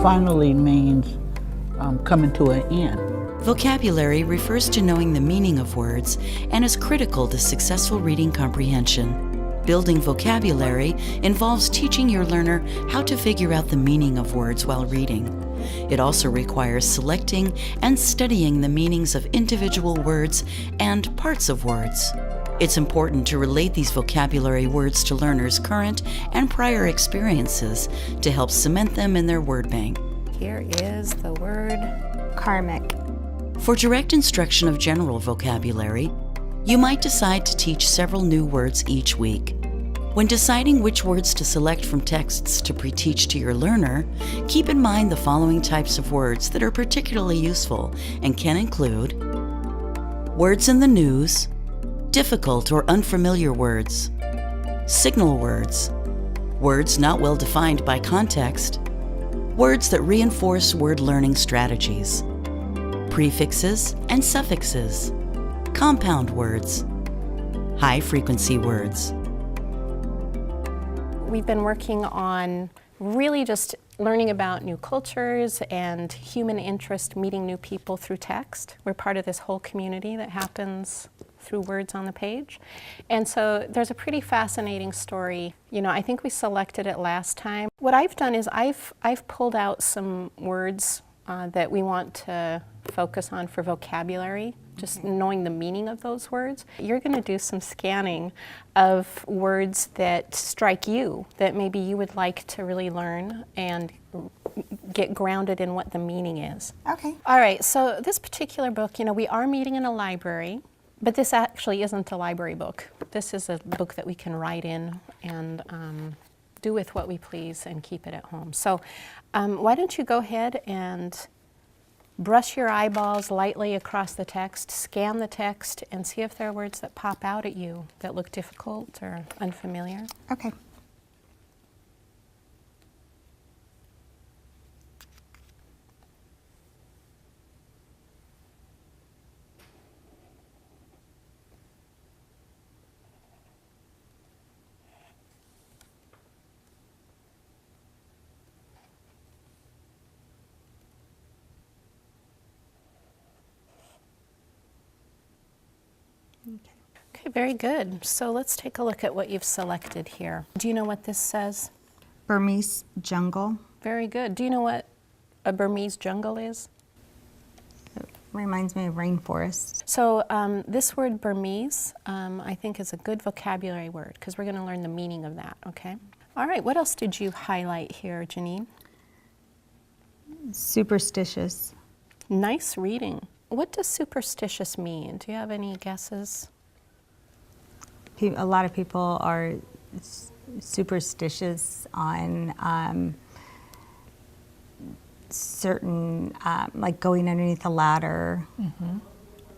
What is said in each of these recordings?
finally means coming to an end. Vocabulary refers to knowing the meaning of words and is critical to successful reading comprehension. Building vocabulary involves teaching your learner how to figure out the meaning of words while reading. It also requires selecting and studying the meanings of individual words and parts of words. It's important to relate these vocabulary words to learners' current and prior experiences to help cement them in their word bank. Here is the word karmic. For direct instruction of general vocabulary, you might decide to teach several new words each week. When deciding which words to select from texts to pre-teach to your learner, keep in mind the following types of words that are particularly useful and can include words in the news, difficult or unfamiliar words, signal words, words not well defined by context, words that reinforce word learning strategies, prefixes and suffixes, compound words, high-frequency words. We've been working on really just learning about new cultures and human interest, meeting new people through text. We're part of this whole community that happens through words on the page. And so there's a pretty fascinating story. You know, I think we selected it last time. What I've done is I've pulled out some words that we want to focus on for vocabulary, just knowing the meaning of those words. You're going to do some scanning of words that strike you, that maybe you would like to really learn and get grounded in what the meaning is. Okay. All right, so this particular book, you know, we are meeting in a library, but this actually isn't a library book. This is a book that we can write in and do with what we please and keep it at home. So why don't you go ahead and brush your eyeballs lightly across the text, scan the text, and see if there are words that pop out at you that look difficult or unfamiliar. Okay. Okay, very good. So let's take a look at what you've selected here. Do you know what this says? Burmese jungle. Very good. Do you know what a Burmese jungle is? It reminds me of rainforest. So this word Burmese, I think is a good vocabulary word because we're going to learn the meaning of that, okay? All right, what else did you highlight here, Janine? Superstitious. Nice reading. What does superstitious mean? Do you have any guesses? A lot of people are superstitious on certain, like going underneath a ladder,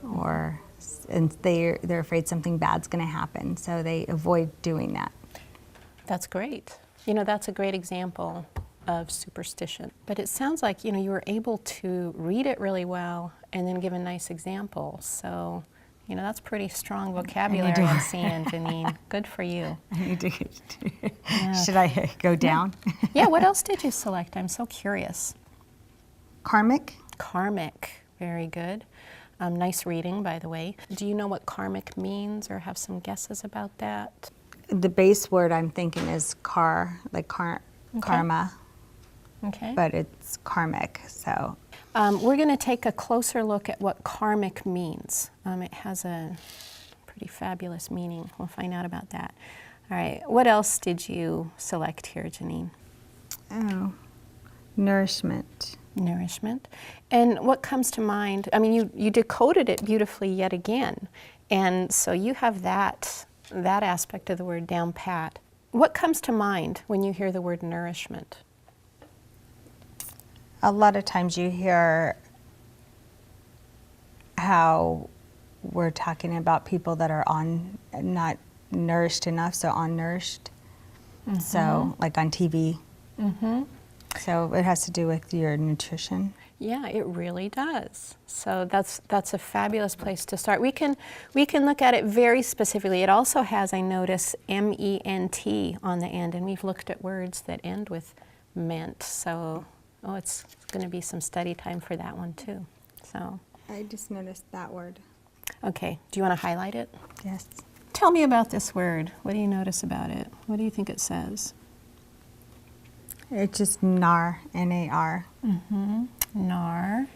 or and they're afraid something bad's going to happen, so they avoid doing that. That's great. You know, that's a great example of superstition. But it sounds like, you know, you were able to read it really well and then give a nice example. So, you know, that's pretty strong vocabulary I'm seeing, Janine. Good for you. I need to. Should I go down? Yeah, what else did you select? I'm so curious. Karmic. Karmic, very good. Nice reading, by the way. Do you know what karmic means or have some guesses about that? The base word I'm thinking is karma. Okay. But it's karmic, so. We're going to take a closer look at what karmic means. It has a pretty fabulous meaning. We'll find out about that. All right, what else did you select here, Janine? Oh, nourishment. Nourishment. And what comes to mind? I mean, you decoded it beautifully yet again, and so you have that aspect of the word down pat. What comes to mind when you hear the word nourishment? A lot of times you hear how we're talking about people that are not nourished enough, so unnourished. So, like on TV. So it has to do with your nutrition. Yeah, it really does. So that's a fabulous place to start. We can look at it very specifically. It also has, I notice, MENT on the end, and we've looked at words that end with ment. So Oh, it's going to be some study time for that one too. So, I just noticed that word. okay, do you want to highlight it? Yes. Tell me about this word. What do you notice about it? What do you think it says? It's just nar, N-A-R. Nar.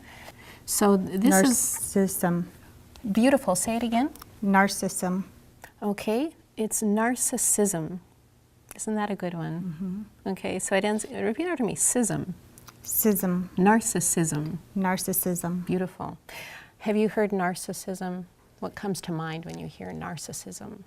So this Narcissism. is beautiful. Say it again. Narcissism. Okay, it's narcissism. Isn't that a good one? Okay, so it ends, repeat after me, schism. Sism. Narcissism. Narcissism. Beautiful. Have you heard narcissism? What comes to mind when you hear narcissism?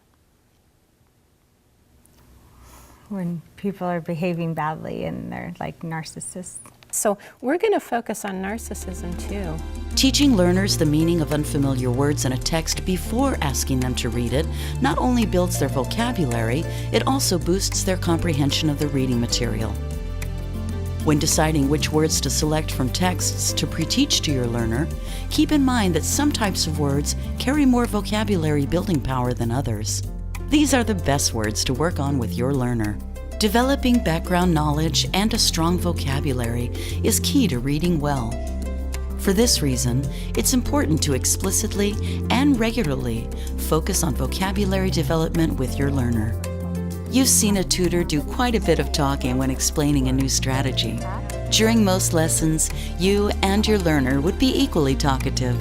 When people are behaving badly and they're like narcissists. So we're going to focus on narcissism too. Teaching learners the meaning of unfamiliar words in a text before asking them to read it not only builds their vocabulary, it also boosts their comprehension of the reading material. When deciding which words to select from texts to pre-teach to your learner, keep in mind that some types of words carry more vocabulary building power than others. These are the best words to work on with your learner. Developing background knowledge and a strong vocabulary is key to reading well. For this reason, it's important to explicitly and regularly focus on vocabulary development with your learner. You've seen a tutor do quite a bit of talking when explaining a new strategy. During most lessons, you and your learner would be equally talkative.